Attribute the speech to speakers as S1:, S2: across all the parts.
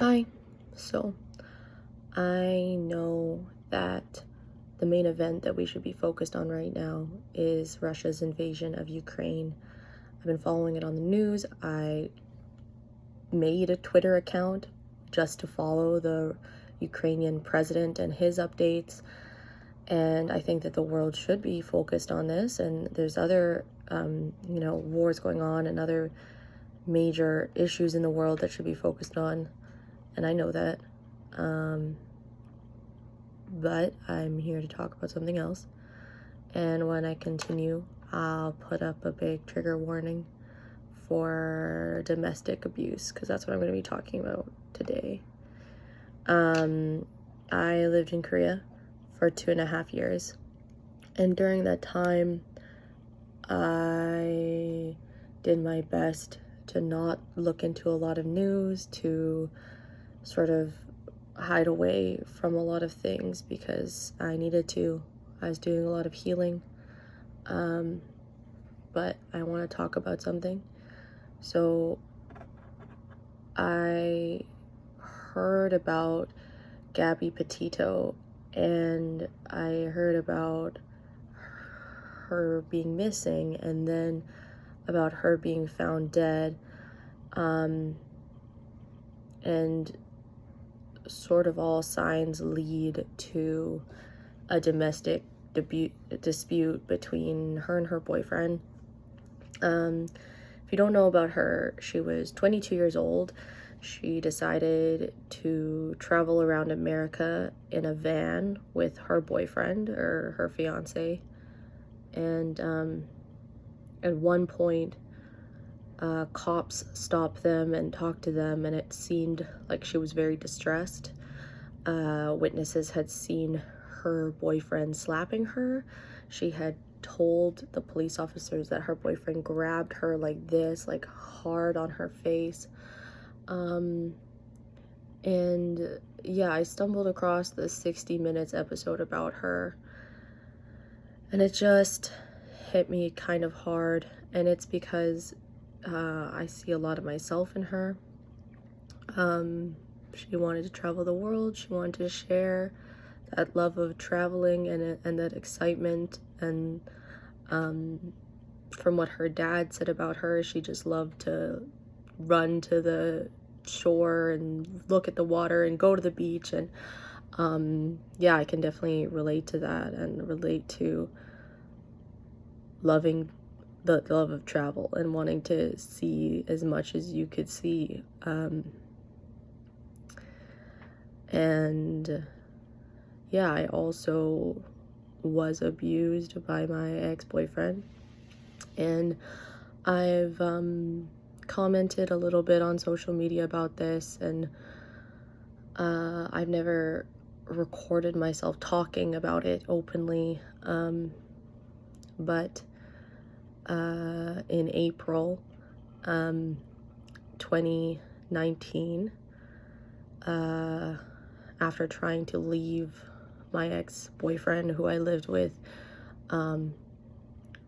S1: Hi. So, I know that the main event that we should be focused on right now is Russia's invasion of Ukraine. I've been following it on the news. I made a Twitter account just to follow the Ukrainian president and his updates. And I think that the world should be focused on this. And there's other, wars going on and other major issues in the world that should be focused on. And I know that. But I'm here to talk about something else. And when I continue, I'll put up a big trigger warning for domestic abuse, because that's what I'm going to be talking about today. I lived in Korea for 2.5 years, and during that time, I did my best to not look into a lot of news, to sort of hide away from a lot of things because I needed to. I was doing a lot of healing. But I want to talk about something. So I heard about Gabby Petito, and I heard about her being missing, and then about her being found dead. And sort of all signs lead to a domestic dispute between her and her boyfriend. If you don't know about her, she was 22 years old. She decided to travel around America in a van with her boyfriend, or her fiance. And at one point, cops stopped them and talked to them, and it seemed like she was very distressed. Witnesses had seen her boyfriend slapping her. She had told the police officers that her boyfriend grabbed her like this, like hard on her face. And yeah, I stumbled across the 60 Minutes episode about her, and it just hit me kind of hard. And it's because I see a lot of myself in her. She wanted to travel the world. She wanted to share that love of traveling and that excitement. And from what her dad said about her, she just loved to run to the shore and look at the water and go to the beach. And yeah, I can definitely relate to that, and relate to loving the love of travel and wanting to see as much as you could see. And yeah, I also was abused by my ex-boyfriend, and I've commented a little bit on social media about this, and I've never recorded myself talking about it openly, but in April 2019, after trying to leave my ex-boyfriend who I lived with,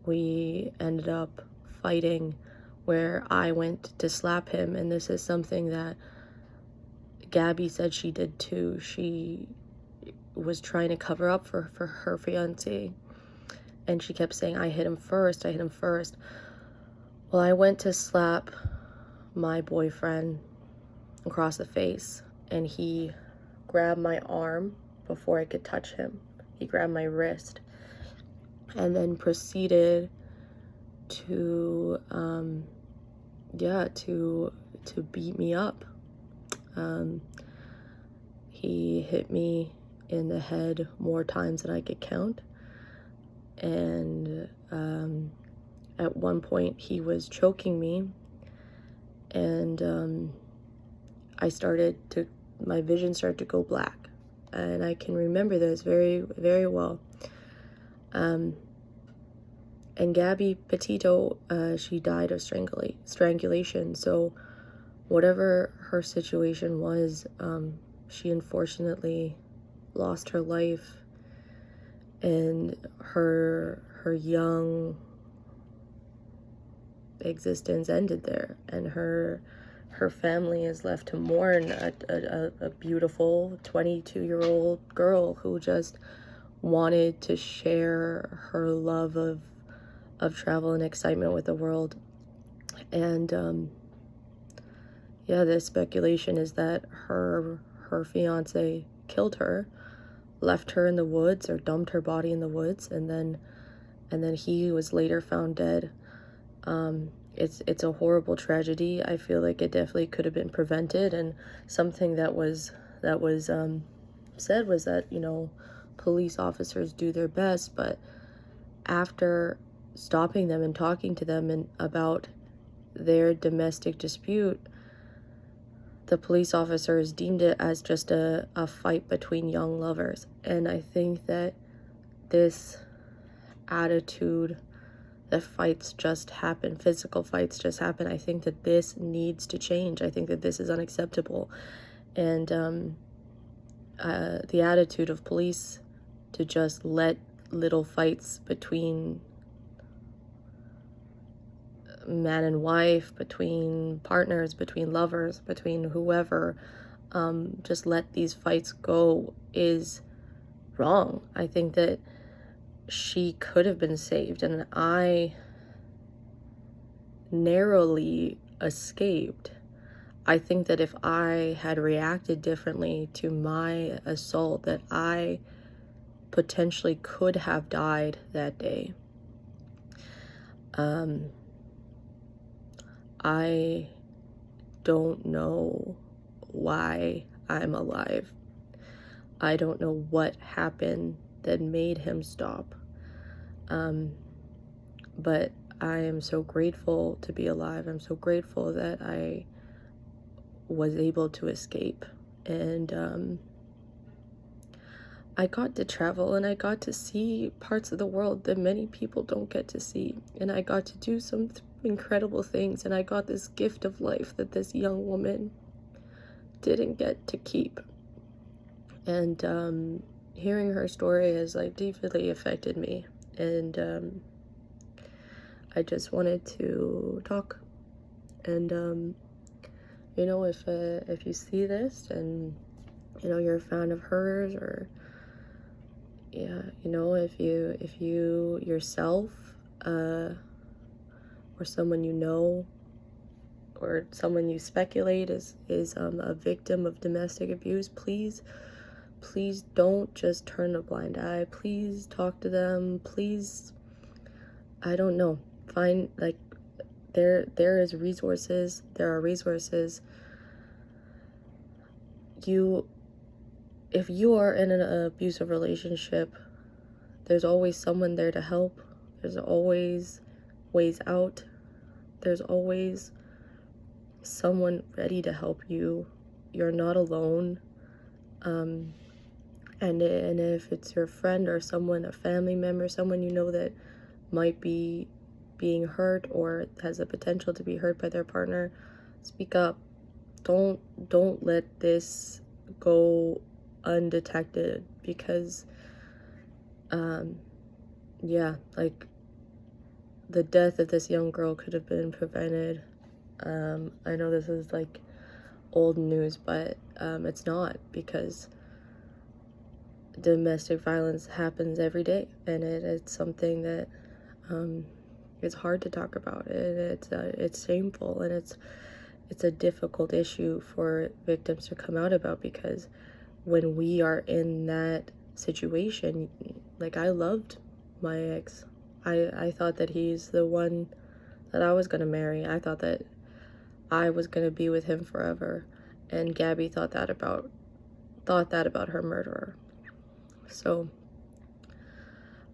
S1: we ended up fighting, where I went to slap him. And this is something that Gabby said she did too. She was trying to cover up for her fiance, and she kept saying, I hit him first, I hit him first. Well, I went to slap my boyfriend across the face, and he grabbed my arm before I could touch him. He grabbed my wrist, and then proceeded to to beat me up. He hit me in the head more times than I could count, and at one point he was choking me, and my vision started to go black, and I can remember this very, very well. And Gabby Petito, she died of strangulation. So whatever her situation was, she unfortunately lost her life, and her young existence ended there, and her her family is left to mourn a beautiful 22-year-old girl who just wanted to share her love of travel and excitement with the world. And yeah, the speculation is that her fiance killed her, left her in the woods, or dumped her body in the woods, and then he was later found dead. It's a horrible tragedy. I feel like it definitely could have been prevented, and something that was said was that, you know, police officers do their best, but after stopping them and talking to them and about their domestic dispute, the police officers deemed it as just a fight between young lovers. And I think that this attitude that fights just happen, physical fights just happen, I think that this needs to change. I think that this is unacceptable. And the attitude of police to just let little fights between man and wife, between partners, between lovers, between whoever, just let these fights go is wrong. I think that she could have been saved, and I narrowly escaped. I think that if I had reacted differently to my assault, that I potentially could have died that day. I don't know why I'm alive. I don't know what happened that made him stop. But I am so grateful to be alive. I'm so grateful that I was able to escape. And I got to travel, and I got to see parts of the world that many people don't get to see. And I got to do some incredible things, and I got this gift of life that this young woman didn't get to keep. And hearing her story has like deeply affected me, and I just wanted to talk. And you know, if you see this and you know you're a fan of hers, or yeah, you know, if you yourself or someone you know or someone you speculate is a victim of domestic abuse, please don't just turn a blind eye. Please talk to them. Please, I don't know, find, like, there are resources. If you are in an abusive relationship, there's always someone there to help. There's always ways out. There's always someone ready to help you. You're not alone. And if it's your friend or someone, a family member, someone you know that might be being hurt or has the potential to be hurt by their partner, speak up. Don't let this go undetected, because yeah, like, the death of this young girl could have been prevented. I know this is like old news, but it's not, because domestic violence happens every day, and it's something that it's hard to talk about. It's shameful, and it's a difficult issue for victims to come out about, because when we are in that situation, like, I loved my ex. I thought that he's the one that I was gonna marry. I thought that I was gonna be with him forever, and Gabby thought that about her murderer. So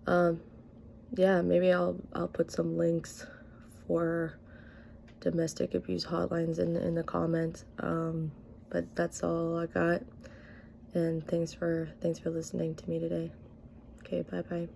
S1: yeah, maybe I'll put some links for domestic abuse hotlines in the comments. But that's all I got, and thanks for listening to me today. Okay, bye.